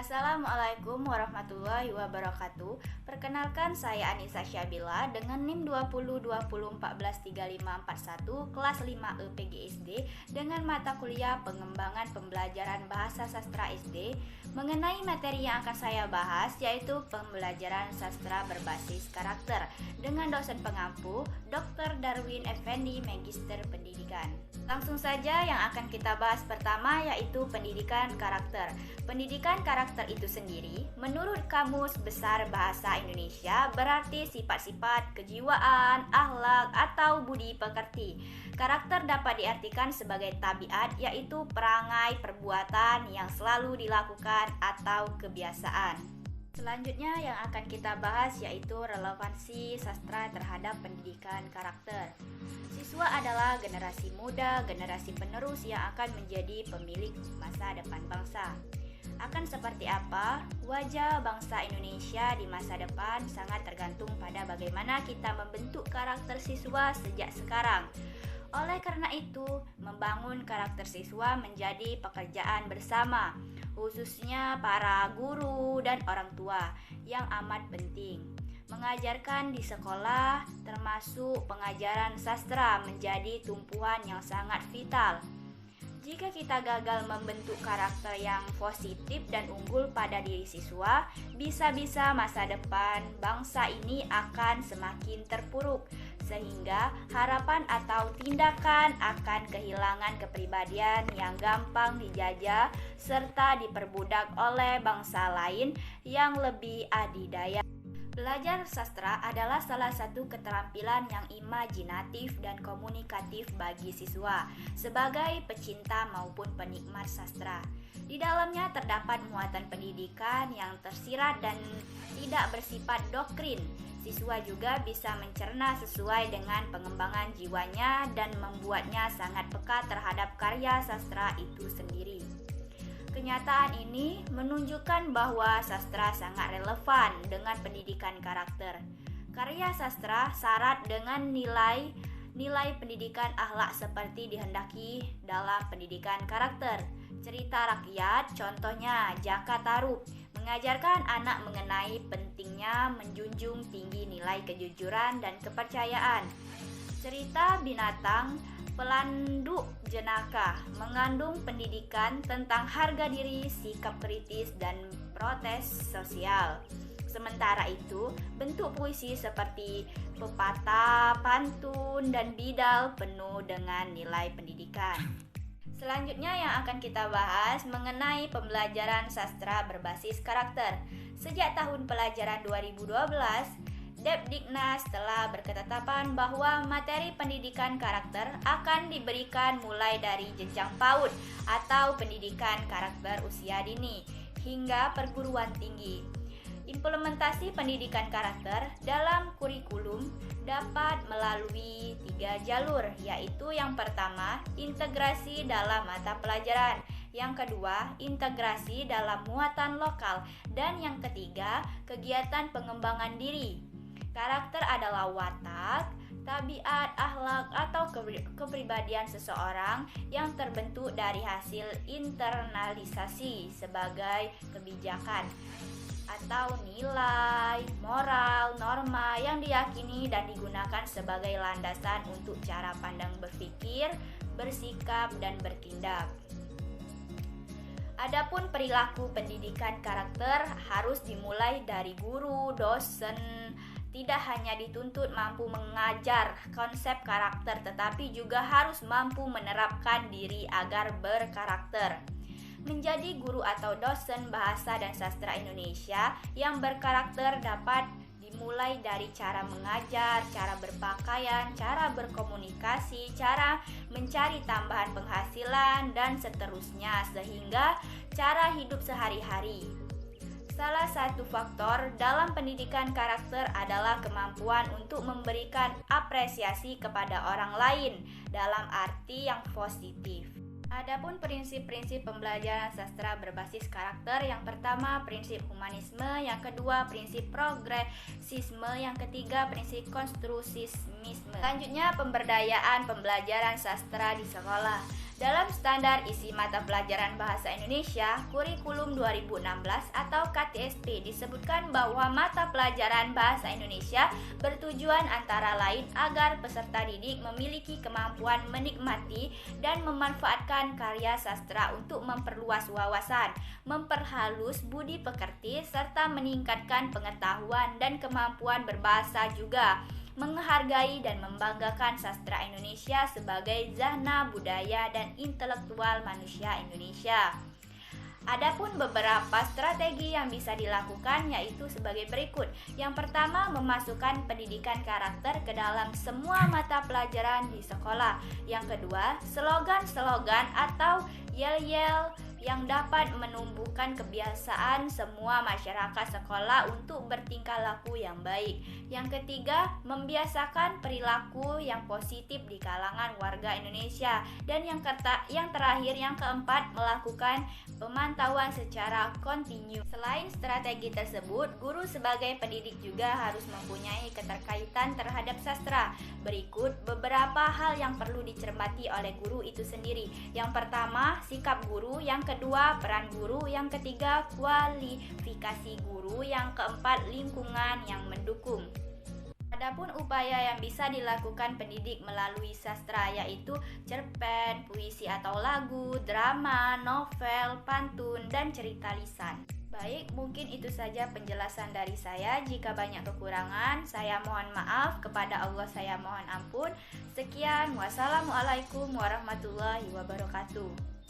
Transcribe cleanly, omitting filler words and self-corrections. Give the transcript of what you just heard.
Assalamualaikum warahmatullahi wabarakatuh. Perkenalkan, saya Anissa Syabila dengan NIM 2020143541 kelas 5E PGSD dengan mata kuliah Pengembangan Pembelajaran Bahasa Sastra SD. Mengenai materi yang akan saya bahas yaitu pembelajaran sastra berbasis karakter dengan dosen pengampu Dr. Darwin Effendi, Magister Pendidikan. Langsung saja yang akan kita bahas pertama yaitu pendidikan karakter. Pendidikan karakter itu sendiri menurut Kamus Besar Bahasa Indonesia berarti sifat-sifat kejiwaan, akhlak atau budi pekerti. Karakter dapat diartikan sebagai tabiat yaitu perangai perbuatan yang selalu dilakukan atau kebiasaan. Selanjutnya yang akan kita bahas yaitu relevansi sastra terhadap pendidikan karakter. Siswa adalah generasi muda, generasi penerus yang akan menjadi pemilik masa depan bangsa. Akan seperti apa wajah bangsa Indonesia di masa depan sangat tergantung pada bagaimana kita membentuk karakter siswa sejak sekarang. Oleh karena itu, membangun karakter siswa menjadi pekerjaan bersama, khususnya para guru dan orang tua yang amat penting. Mengajarkan di sekolah, termasuk pengajaran sastra, menjadi tumpuan yang sangat vital. Jika kita gagal membentuk karakter yang positif dan unggul pada diri siswa, bisa-bisa masa depan bangsa ini akan semakin terpuruk, sehingga harapan atau tindakan akan kehilangan kepribadian yang gampang dijajah serta diperbudak oleh bangsa lain yang lebih adidaya. Belajar sastra adalah salah satu keterampilan yang imajinatif dan komunikatif bagi siswa sebagai pecinta maupun penikmat sastra. Di dalamnya terdapat muatan pendidikan yang tersirat dan tidak bersifat doktrin. Siswa juga bisa mencerna sesuai dengan pengembangan jiwanya dan membuatnya sangat peka terhadap karya sastra itu sendiri. Kenyataan ini menunjukkan bahwa sastra sangat relevan dengan pendidikan karakter. Karya sastra syarat dengan nilai pendidikan akhlak seperti dihendaki dalam pendidikan karakter. Cerita rakyat, contohnya Jaka Tarub, mengajarkan anak mengenai pentingnya menjunjung tinggi nilai kejujuran dan kepercayaan. Cerita binatang, Pelanduk Jenaka, mengandung pendidikan tentang harga diri, sikap kritis, dan protes sosial. Sementara itu, bentuk puisi seperti pepatah, pantun, dan bidal penuh dengan nilai pendidikan. Selanjutnya yang akan kita bahas mengenai pembelajaran sastra berbasis karakter. Sejak tahun pelajaran 2012, Depdiknas telah berketetapan bahwa materi pendidikan karakter akan diberikan mulai dari jenjang PAUD atau pendidikan karakter usia dini hingga perguruan tinggi. Implementasi pendidikan karakter dalam kurikulum dapat melalui 3 jalur, yaitu yang pertama, integrasi dalam mata pelajaran, yang kedua, integrasi dalam muatan lokal, dan yang ketiga, kegiatan pengembangan diri. Karakter adalah watak, tabiat, akhlak, atau kepribadian seseorang yang terbentuk dari hasil internalisasi sebagai kebijakan atau nilai, moral, norma yang diyakini dan digunakan sebagai landasan untuk cara pandang berpikir, bersikap, dan bertindak. Adapun perilaku pendidikan karakter harus dimulai dari guru, dosen. Tidak hanya dituntut mampu mengajar konsep karakter, tetapi juga harus mampu menerapkan diri agar berkarakter. Menjadi guru atau dosen bahasa dan sastra Indonesia yang berkarakter dapat dimulai dari cara mengajar, cara berpakaian, cara berkomunikasi, cara mencari tambahan penghasilan, dan seterusnya, sehingga cara hidup sehari-hari. Salah satu faktor dalam pendidikan karakter adalah kemampuan untuk memberikan apresiasi kepada orang lain dalam arti yang positif. Adapun prinsip-prinsip pembelajaran sastra berbasis karakter, yang pertama prinsip humanisme, yang kedua prinsip progresisme, yang ketiga prinsip konstrusisme. Selanjutnya pemberdayaan pembelajaran sastra di sekolah. Dalam standar isi mata pelajaran Bahasa Indonesia Kurikulum 2016 atau KTSP disebutkan bahwa mata pelajaran Bahasa Indonesia bertujuan antara lain agar peserta didik memiliki kemampuan menikmati dan memanfaatkan karya sastra untuk memperluas wawasan, memperhalus budi pekerti, serta meningkatkan pengetahuan dan kemampuan berbahasa juga, menghargai dan membanggakan sastra Indonesia sebagai zana budaya dan intelektual manusia Indonesia. Adapun beberapa strategi yang bisa dilakukan yaitu sebagai berikut. Yang pertama, memasukkan pendidikan karakter ke dalam semua mata pelajaran di sekolah. Yang kedua, slogan-slogan atau yel-yel yang dapat menumbuhkan kebiasaan semua masyarakat sekolah untuk bertingkah laku yang baik. Yang ketiga, membiasakan perilaku yang positif di kalangan warga Indonesia. Dan yang terakhir, yang keempat, melakukan pemantauan secara kontinu. Selain strategi tersebut, guru sebagai pendidik juga harus mempunyai keterkaitan terhadap sastra. Berikut beberapa hal yang perlu dicermati oleh guru itu sendiri. Yang pertama, sikap guru. Yang kedua, peran guru. Yang ketiga, kualifikasi guru. Yang keempat, lingkungan yang mendukung. Adapun upaya yang bisa dilakukan pendidik melalui sastra yaitu cerpen, puisi atau lagu, drama, novel, pantun, dan cerita lisan. Baik, mungkin itu saja penjelasan dari saya. Jika banyak kekurangan, saya mohon maaf. Kepada Allah saya mohon ampun. Sekian, wassalamualaikum warahmatullahi wabarakatuh.